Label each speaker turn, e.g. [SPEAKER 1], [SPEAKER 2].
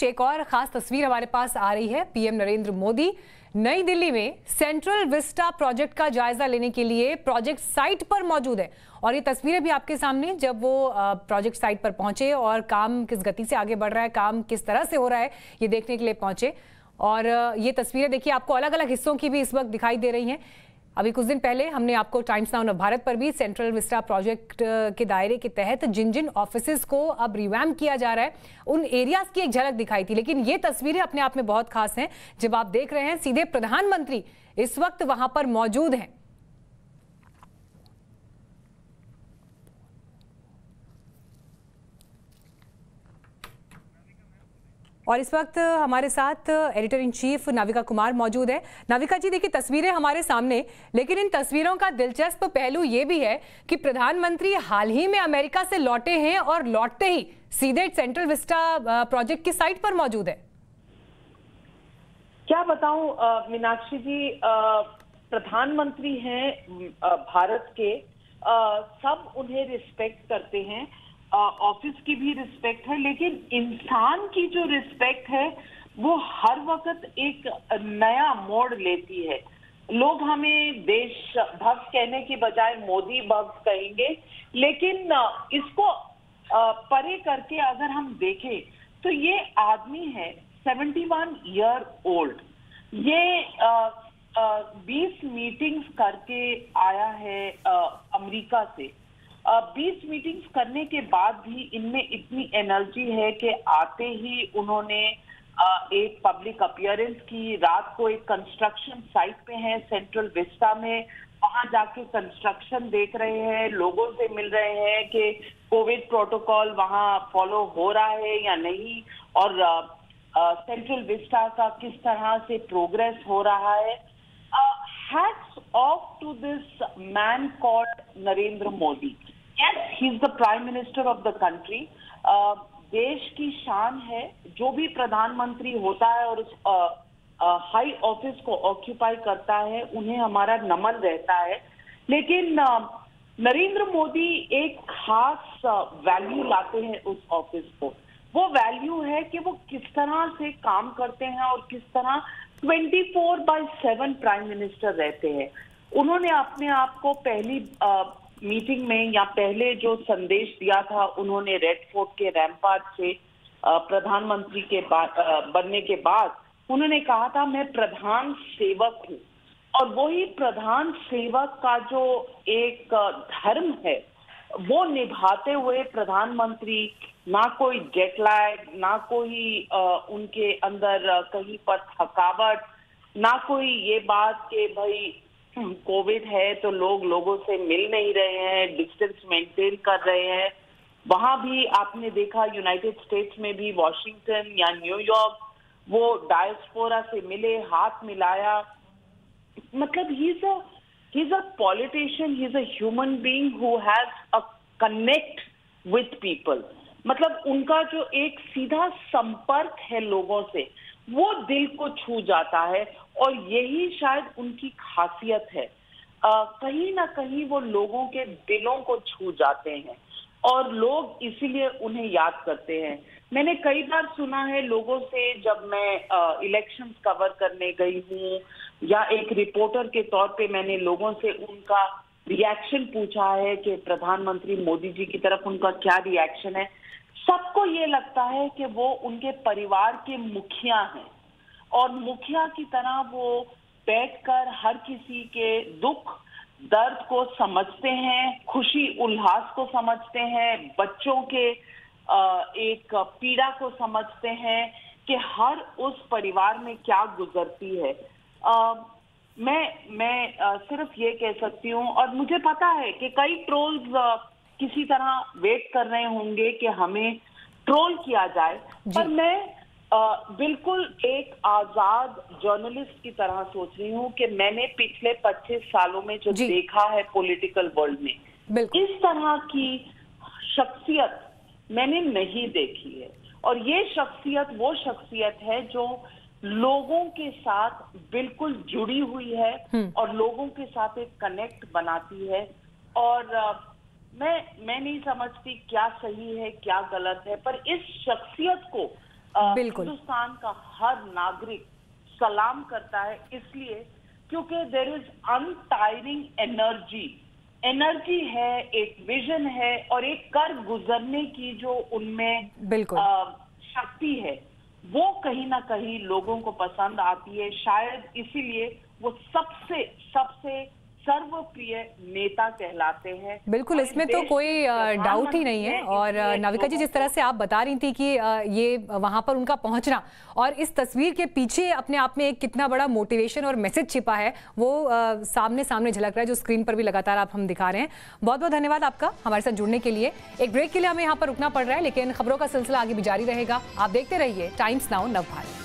[SPEAKER 1] बीच एक और खास तस्वीर हमारे पास आ रही है। पीएम नरेंद्र मोदी नई दिल्ली में सेंट्रल विस्टा प्रोजेक्ट का जायजा लेने के लिए प्रोजेक्ट साइट पर मौजूद है और ये तस्वीरें भी आपके सामने, जब वो प्रोजेक्ट साइट पर पहुंचे और काम किस गति से आगे बढ़ रहा है, काम किस तरह से हो रहा है, ये देखने के लिए पहुंचे। और ये तस्वीरें देखिए, आपको अलग अलग हिस्सों की भी इस वक्त दिखाई दे रही हैं। अभी कुछ दिन पहले हमने आपको टाइम्स नाउ नवभारत पर भी सेंट्रल विस्टा प्रोजेक्ट के दायरे के तहत जिन जिन ऑफिसेज को अब रिवैम्प किया जा रहा है उन एरियाज की एक झलक दिखाई थी। लेकिन ये तस्वीरें अपने आप में बहुत खास हैं, जब आप देख रहे हैं सीधे प्रधानमंत्री इस वक्त वहां पर मौजूद हैं। और इस वक्त हमारे साथ editor in chief Navika Kumar मौजूद है। नाविका जी, देखिए तस्वीरें हमारे सामने, लेकिन इन तस्वीरों का दिलचस्प पहलू ये भी है कि प्रधानमंत्री हाल ही में अमेरिका से लौटे हैं और लौटते ही सीधे सेंट्रल विस्टा प्रोजेक्ट की साइट पर मौजूद है।
[SPEAKER 2] क्या बताऊं मीनाक्षी जी, प्रधानमंत्री हैं भारत के, सब उन्हें रिस्पेक्ट करते हैं, ऑफिस की भी रिस्पेक्ट है, लेकिन इंसान की जो रिस्पेक्ट है वो हर वक्त एक नया मोड़ लेती है। लोग हमें देशभक्त कहने की बजाय मोदी भक्त कहेंगे, लेकिन इसको परे करके अगर हम देखें तो ये आदमी है 71 ईयर ओल्ड। ये 20 मीटिंग्स करके आया है अमेरिका से। 20 मीटिंग्स करने के बाद भी इनमें इतनी एनर्जी है कि आते ही उन्होंने एक पब्लिक अपीयरेंस की। रात को एक कंस्ट्रक्शन साइट पे है सेंट्रल विस्टा में, वहां जाके कंस्ट्रक्शन देख रहे हैं, लोगों से मिल रहे हैं कि कोविड प्रोटोकॉल वहां फॉलो हो रहा है या नहीं, और सेंट्रल विस्टा का किस तरह से प्रोग्रेस हो रहा है। Hats off to this man called Narendra Modi. Yes, he is the Prime Minister of the country. देश की शान है, जो भी प्रधानमंत्री होता है और उस हाई ऑफिस को ऑक्यूपाई करता है उन्हें हमारा नमन रहता है। लेकिन नरेंद्र मोदी एक खास वैल्यू लाते हैं उस ऑफिस को। वो वैल्यू है कि वो किस तरह से काम करते हैं और किस तरह 24/7 प्राइम मिनिस्टर रहते हैं। उन्होंने अपने आप को पहली मीटिंग में या पहले जो संदेश दिया था, उन्होंने रेड फोर्ट के रैम्पार्ट से प्रधानमंत्री के बनने के बाद उन्होंने कहा था मैं प्रधान सेवक हूँ। और वही प्रधान सेवक का जो एक धर्म है वो निभाते हुए प्रधानमंत्री ना कोई जेट लैग, ना कोई उनके अंदर कहीं पर थकावट, ना कोई ये बात कि भाई कोविड है तो लोगों से मिल नहीं रहे हैं, डिस्टेंस मेंटेन कर रहे हैं। वहां भी आपने देखा यूनाइटेड स्टेट्स में भी, वॉशिंगटन या न्यूयॉर्क, वो डायस्पोरा से मिले, हाथ मिलाया। मतलब he is a politician, he is a human being who has a connect with people. मतलब उनका जो एक सीधा संपर्क है लोगों से, वो दिल को छू जाता है और यही शायद उनकी खासियत है। कहीं ना कहीं वो लोगों के दिलों को छू जाते हैं और लोग इसीलिए उन्हें याद करते हैं। मैंने कई बार सुना है लोगों से, जब मैं इलेक्शंस कवर करने गई हूँ या एक रिपोर्टर के तौर पे मैंने लोगों से उनका रिएक्शन पूछा है कि प्रधानमंत्री मोदी जी की तरफ उनका क्या रिएक्शन है। सबको ये लगता है कि वो उनके परिवार के मुखिया हैं और मुखिया की तरह वो बैठकर हर किसी के दुख दर्द को समझते हैं, खुशी उल्लास को समझते हैं, बच्चों के एक पीड़ा को समझते हैं कि हर उस परिवार में क्या गुजरती है। मैं सिर्फ ये कह सकती हूँ, और मुझे पता है कि कई ट्रोल्स किसी तरह वेट कर रहे होंगे कि हमें ट्रोल किया जाए, पर मैं बिल्कुल एक आजाद जर्नलिस्ट की तरह सोच रही हूँ कि मैंने पिछले 25 सालों में जो देखा है पॉलिटिकल वर्ल्ड में, इस तरह की शख्सियत मैंने नहीं देखी है। और ये शख्सियत वो शख्सियत है जो लोगों के साथ बिल्कुल जुड़ी हुई है और लोगों के साथ एक कनेक्ट बनाती है। और मैं नहीं समझती क्या सही है क्या गलत है, पर इस शख्सियत को हिंदुस्तान का हर नागरिक सलाम करता है, इसलिए क्योंकि देयर इज अनटायरिंग एनर्जी है, एक विजन है और एक कर गुजरने की जो उनमें शक्ति है, वो कहीं ना कहीं लोगों को पसंद आती है। शायद इसीलिए वो सबसे सर्वप्रिय नेता कहलाते हैं।
[SPEAKER 1] बिल्कुल, इसमें तो कोई डाउट ही नहीं है। और नाविका जी, जिस तरह से आप बता रही थी कि ये वहां पर उनका पहुंचना और इस तस्वीर के पीछे अपने आप में एक कितना बड़ा मोटिवेशन और मैसेज छिपा है, वो सामने झलक रहा है, जो स्क्रीन पर भी लगातार हम दिखा रहे हैं। बहुत बहुत धन्यवाद आपका हमारे साथ जुड़ने के लिए। एक ब्रेक के लिए हमें यहाँ पर रुकना पड़ रहा है, लेकिन खबरों का सिलसिला आगे भी जारी रहेगा। आप देखते रहिए टाइम्स नाउ नवभारत।